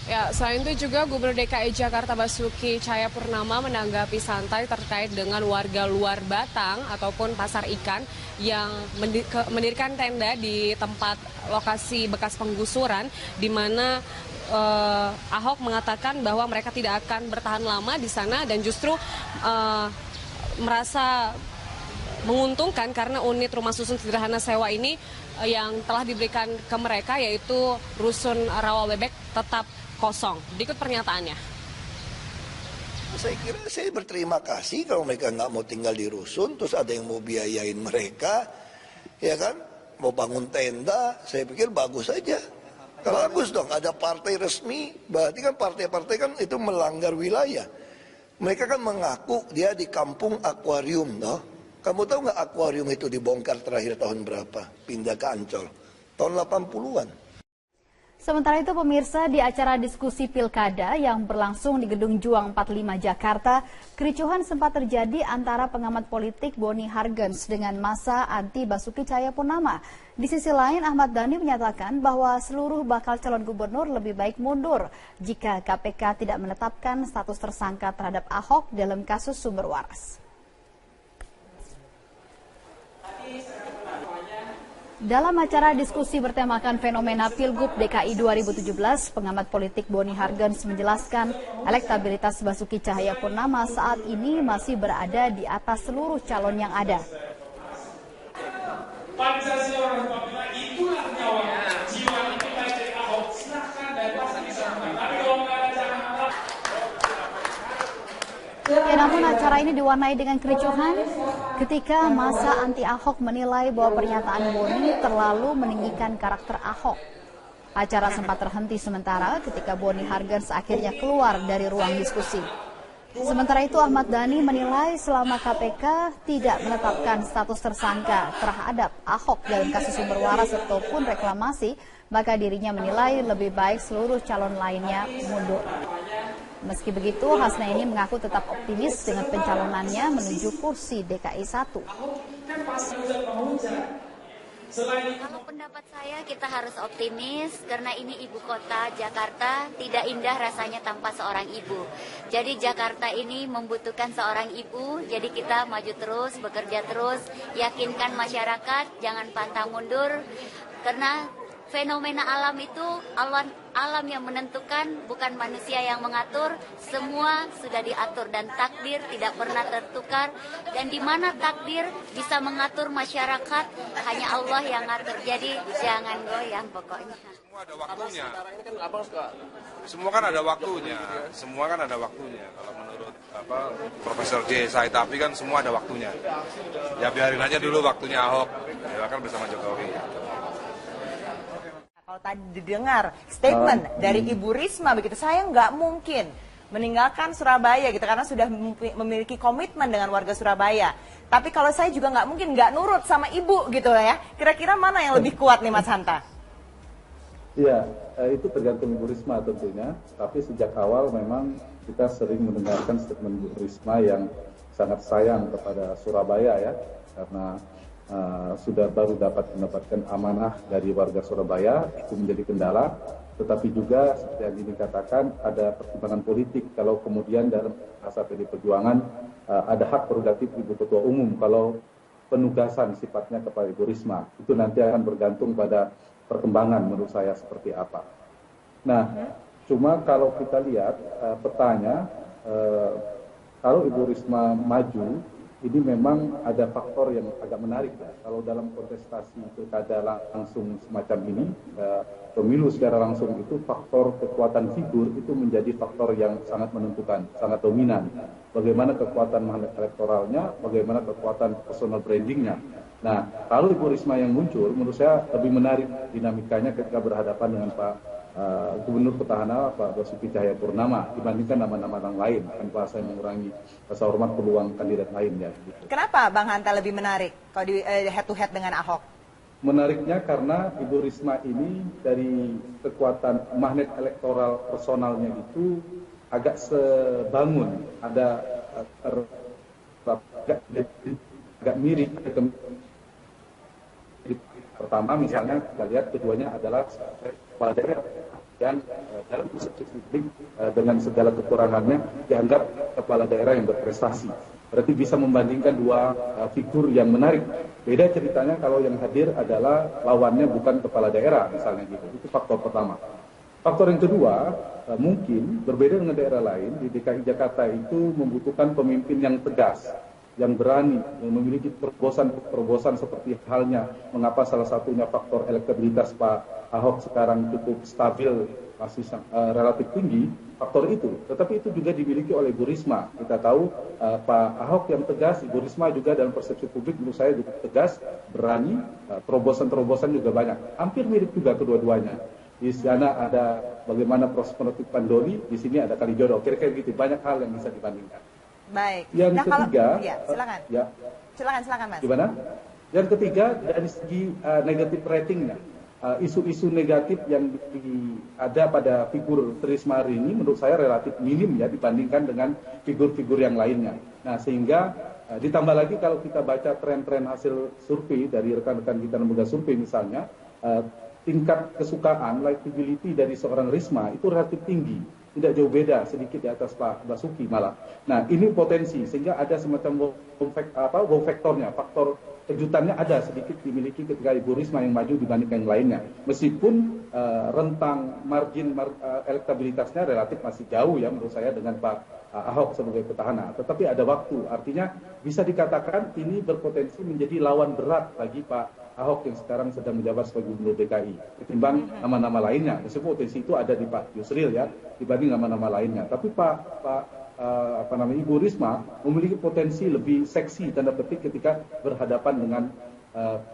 Ya, selain itu juga Gubernur DKI Jakarta Basuki Cahayapurnama menanggapi santai terkait dengan warga luar Batang ataupun pasar ikan yang mendirikan tenda di tempat lokasi bekas penggusuran, di mana Ahok mengatakan bahwa mereka tidak akan bertahan lama di sana dan justru merasa menguntungkan karena unit rumah susun sederhana sewa ini yang telah diberikan ke mereka, yaitu Rusun Rawa Bebek, tetap kosong. Berikut pernyataannya. Saya kira saya berterima kasih kalau mereka nggak mau tinggal di rusun, terus ada yang mau biayain mereka, ya kan? Mau bangun tenda, saya pikir bagus aja. Bagus dong, ada partai resmi, berarti kan partai-partai kan itu melanggar wilayah. Mereka kan mengaku dia di kampung akuarium, toh. Kamu tahu nggak akuarium itu dibongkar terakhir tahun berapa? Pindah ke Ancol. Tahun 80-an. Sementara itu pemirsa, di acara diskusi pilkada yang berlangsung di Gedung Juang 45 Jakarta, kericuhan sempat terjadi antara pengamat politik Boni Hargens dengan massa anti Basuki Cahayapurnama. Di sisi lain, Ahmad Dhani menyatakan bahwa seluruh bakal calon gubernur lebih baik mundur jika KPK tidak menetapkan status tersangka terhadap Ahok dalam kasus sumber waras. Dalam acara diskusi bertemakan fenomena Pilgub DKI 2017, pengamat politik Boni Hargens menjelaskan elektabilitas Basuki Cahayapurnama saat ini masih berada di atas seluruh calon yang ada. Pancasila Republik itulah nyawa, jiwa itu dari Ahok, silahkan dan pasti bisa menang. Tapi kalau nggak ada jangan harap. Ya, namun acara ini diwarnai dengan kericuhan ketika massa anti Ahok menilai bahwa pernyataan Boni terlalu meninggikan karakter Ahok. Acara sempat terhenti sementara ketika Boni Hargens akhirnya keluar dari ruang diskusi. Sementara itu Ahmad Dhani menilai selama KPK tidak menetapkan status tersangka terhadap Ahok dalam kasus sumber waras ataupun reklamasi, maka dirinya menilai lebih baik seluruh calon lainnya mundur. Meski begitu, Hasnaini mengaku tetap optimis dengan pencalonannya menuju kursi DKI 1. Kalau pendapat saya, kita harus optimis karena ini ibu kota Jakarta, tidak indah rasanya tanpa seorang ibu. Jadi Jakarta ini membutuhkan seorang ibu, jadi kita maju terus, bekerja terus, yakinkan masyarakat, jangan pantang mundur, karena fenomena alam itu alam yang menentukan, bukan manusia yang mengatur. Semua sudah diatur dan takdir tidak pernah tertukar. Dan di mana takdir bisa mengatur masyarakat, hanya Allah yang ngatur. Jadi jangan goyang pokoknya. Semua ada waktunya. Semua kan ada waktunya. Semua kan ada waktunya. Kalau menurut Profesor J. Saitapi kan semua ada waktunya. Ya biarin aja dulu waktunya Ahok. Ya kan bersama Jokowi. Kalau tadi didengar statement dari Ibu Risma begitu, saya nggak mungkin meninggalkan Surabaya gitu karena sudah memiliki komitmen dengan warga Surabaya. Tapi kalau saya juga nggak mungkin nggak nurut sama ibu gitu ya. Kira-kira mana yang lebih kuat nih Mas Hanta? Iya, itu tergantung Ibu Risma tentunya. Tapi sejak awal memang kita sering mendengarkan statement Ibu Risma yang sangat sayang kepada Surabaya ya, karena sudah baru mendapatkan amanah dari warga Surabaya, itu menjadi kendala, tetapi juga seperti yang dikatakan ada pertimbangan politik kalau kemudian dalam masa PD Perjuangan ada hak prerogatif Ibu Ketua Umum kalau penugasan sifatnya kepada Ibu Risma, itu nanti akan bergantung pada perkembangan menurut saya seperti apa. Nah, cuma kalau kita lihat petanya, kalau Ibu Risma maju, ini memang ada faktor yang agak menarik ya. Kalau dalam kontestasi pilkada langsung semacam ini, pemilu secara langsung itu faktor kekuatan figur itu menjadi faktor yang sangat menentukan, sangat dominan. Bagaimana kekuatan magnet elektoralnya, bagaimana kekuatan personal brandingnya. Nah, kalau Ibu Risma yang muncul, menurut saya lebih menarik dinamikanya ketika berhadapan dengan Pak Gubernur Petahana Pak Basuki Cahayapurnama dibandingkan nama-nama yang lain, tanpa saya mengurangi rasa hormat peluang kandidat lainnya. Gitu. Kenapa Bang Hanta lebih menarik kalau di head to head dengan Ahok? Menariknya karena Ibu Risma ini dari kekuatan magnet elektoral personalnya itu agak sebangun, ada agak mirip. Pertama misalnya kita lihat keduanya adalah kepala daerah dan dalam persepsi dengan segala kekurangannya dianggap kepala daerah yang berprestasi. Berarti bisa membandingkan dua figur yang menarik. Beda ceritanya kalau yang hadir adalah lawannya bukan kepala daerah misalnya gitu. Itu faktor pertama. Faktor yang kedua, mungkin berbeda dengan daerah lain, di DKI Jakarta itu membutuhkan pemimpin yang tegas, yang berani, yang memiliki terobosan seperti halnya mengapa salah satunya faktor elektabilitas Pak Ahok sekarang cukup stabil, masih relatif tinggi, faktor itu. Tetapi itu juga dimiliki oleh Bu Risma. Kita tahu Pak Ahok yang tegas, Ibu Risma juga dalam persepsi publik menurut saya juga tegas, berani, terobosan-terobosan juga banyak. Hampir mirip juga kedua-duanya. Di sana ada bagaimana proses penertiban Doli, di sini ada Kalijodo. Kira-kira gitu, banyak hal yang bisa dibandingkan. Baik. Yang ketiga, ya, silakan. Silakan Mas. Gimana? Yang ketiga dari segi negatif ratingnya, isu-isu negatif yang ada pada figur Risma hari ini menurut saya relatif minim ya dibandingkan dengan figur-figur yang lainnya. Nah sehingga ditambah lagi kalau kita baca tren-tren hasil survei dari rekan-rekan kita lembaga survei misalnya, tingkat kesukaan, likability dari seorang Risma itu relatif tinggi. Tidak jauh beda, sedikit di atas Pak Basuki malah. Nah ini potensi, sehingga ada semacam wow faktornya, faktor kejutannya ada sedikit dimiliki ketika Ibu Risma yang maju dibandingkan yang lainnya. Meskipun rentang margin elektabilitasnya relatif masih jauh ya menurut saya dengan Pak Ahok sebagai petahana. Tetapi ada waktu, artinya bisa dikatakan ini berpotensi menjadi lawan berat bagi Pak Ahok yang sekarang sedang menjabat sebagai Gubernur DKI ketimbang nama-nama lainnya. Meskipun potensi itu ada di Pak Yusril ya dibanding nama-nama lainnya. Tapi Ibu Risma memiliki potensi lebih seksi tanda petik ketika berhadapan dengan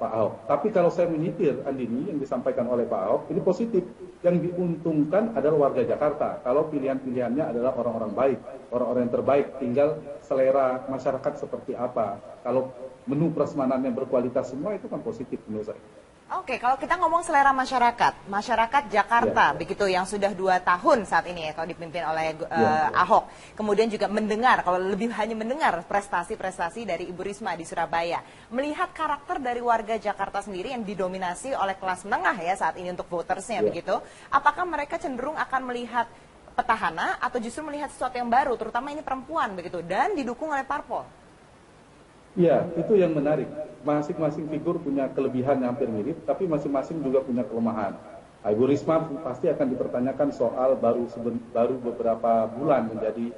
Pak Ahok. Tapi kalau saya menyitir Andini yang disampaikan oleh Pak Ahok ini positif. Yang diuntungkan adalah warga Jakarta. Kalau pilihan-pilihannya adalah orang-orang baik, orang-orang yang terbaik, tinggal selera masyarakat seperti apa. Kalau menu prasmanan yang berkualitas semua itu kan positif menurut saya. Oke, kalau kita ngomong selera masyarakat Jakarta, begitu yang sudah 2 tahun saat ini ya, kalau dipimpin oleh Ahok, kemudian juga mendengar, kalau lebih hanya mendengar prestasi-prestasi dari Ibu Risma di Surabaya, melihat karakter dari warga Jakarta sendiri yang didominasi oleh kelas menengah ya saat ini untuk votersnya begitu, apakah mereka cenderung akan melihat petahana atau justru melihat sesuatu yang baru, terutama ini perempuan begitu, dan didukung oleh parpol? Ya, itu yang menarik. Masing-masing figur punya kelebihan yang hampir mirip, tapi masing-masing juga punya kelemahan. Ibu Risma pasti akan dipertanyakan soal baru beberapa bulan menjadi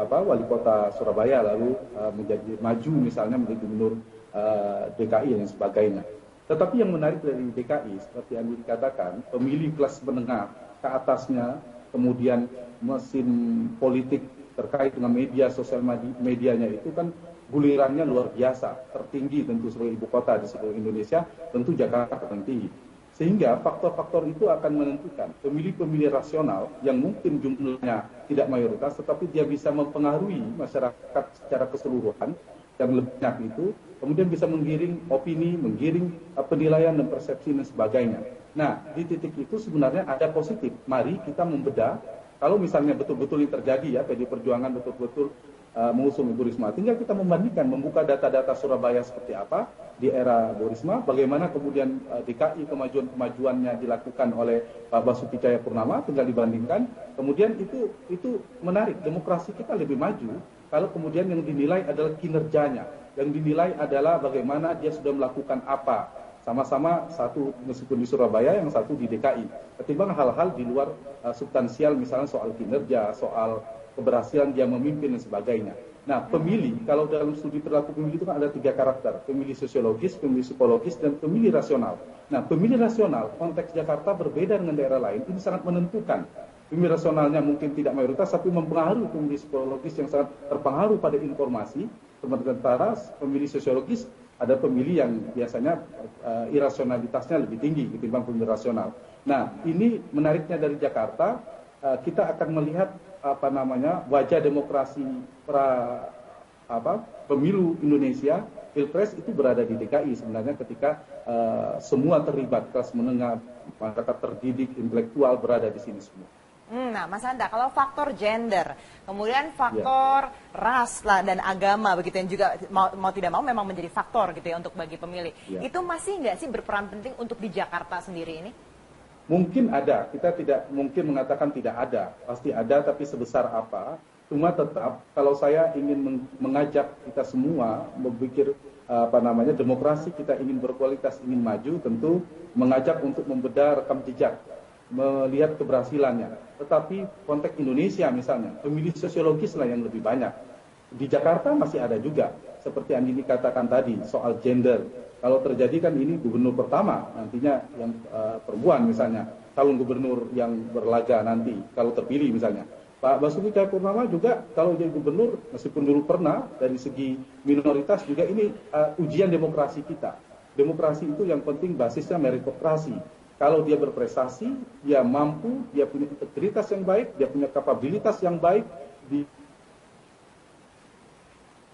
wali kota Surabaya, lalu menjadi maju misalnya menjadi gubernur DKI dan sebagainya. Tetapi yang menarik dari DKI, seperti yang dikatakan, pemilih kelas menengah ke atasnya, kemudian mesin politik terkait dengan media, sosial medianya itu kan gulirannya luar biasa, tertinggi tentu sebagai ibu kota di seluruh Indonesia, tentu Jakarta tertinggi. Sehingga faktor-faktor itu akan menentukan pemilih-pemilih rasional yang mungkin jumlahnya tidak mayoritas, tetapi dia bisa mempengaruhi masyarakat secara keseluruhan yang lebih banyak itu, kemudian bisa menggiring opini, menggiring penilaian dan persepsi dan sebagainya. Nah, di titik itu sebenarnya ada positif. Mari kita membedah, kalau misalnya betul-betul ini terjadi ya, PD Perjuangan betul-betul mengusung Ibu Risma. Tinggal kita membandingkan, membuka data-data Surabaya seperti apa di era Bu Risma, bagaimana kemudian DKI kemajuan-kemajuannya dilakukan oleh Pak Basuki Cahayapurnama, tinggal dibandingkan. Kemudian itu menarik, demokrasi kita lebih maju kalau kemudian yang dinilai adalah kinerjanya, yang dinilai adalah bagaimana dia sudah melakukan apa. Sama-sama satu meskipun di Surabaya, yang satu di DKI. Ketimbang hal-hal di luar substansial, misalnya soal kinerja, soal keberhasilan dia memimpin dan sebagainya. Nah, pemilih, kalau dalam studi perilaku pemilih itu kan ada 3 karakter, pemilih sosiologis, pemilih psikologis, dan pemilih rasional. Nah, pemilih rasional, konteks Jakarta berbeda dengan daerah lain, ini sangat menentukan. Pemilih rasionalnya mungkin tidak mayoritas, tapi mempengaruhi pemilih psikologis yang sangat terpengaruh pada informasi. Sementara pemilih sosiologis, ada pemilih yang biasanya irasionalitasnya lebih tinggi ketimbang pemilih rasional. Nah, ini menariknya dari Jakarta, kita akan melihat wajah demokrasi pemilu Indonesia, Pilpres itu berada di DKI sebenarnya ketika semua terlibat, kelas menengah, masyarakat terdidik, intelektual berada di sini semua. Nah, Mas Hanta, kalau faktor gender, kemudian faktor ras dan agama begitu yang juga mau tidak mau memang menjadi faktor gitu ya untuk bagi pemilih. Itu masih nggak sih berperan penting untuk di Jakarta sendiri ini? Mungkin ada, kita tidak mungkin mengatakan tidak ada, pasti ada, tapi sebesar apa? Cuma tetap kalau saya ingin mengajak kita semua berpikir demokrasi kita ingin berkualitas, ingin maju, tentu mengajak untuk membedah rekam jejak, melihat keberhasilannya. Tetapi konteks Indonesia misalnya, pemilih sosiologis lah yang lebih banyak. Di Jakarta masih ada juga, seperti Andini katakan tadi, soal gender. Kalau terjadi kan ini gubernur pertama, nantinya yang perempuan misalnya, calon gubernur yang berlaga nanti, kalau terpilih misalnya. Pak Basuki Cahayapurnama juga kalau jadi gubernur, meskipun dulu pernah, dari segi minoritas juga ini ujian demokrasi kita. Demokrasi itu yang penting basisnya meritokrasi. Kalau dia berprestasi, dia mampu, dia punya integritas yang baik, dia punya kapabilitas yang baik,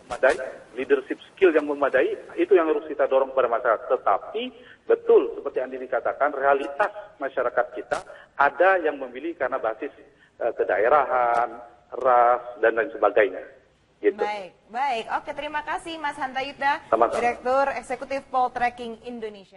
memadai, leadership skill yang memadai, itu yang harus kita dorong kepada masyarakat. Tetapi betul seperti Andi dikatakan, realitas masyarakat kita ada yang memilih karena basis kedaerahan, ras, dan lain sebagainya. Gitu. Baik. Oke, terima kasih Mas Hanta Yuda, Sama-sama. Direktur Eksekutif Poltreking Indonesia.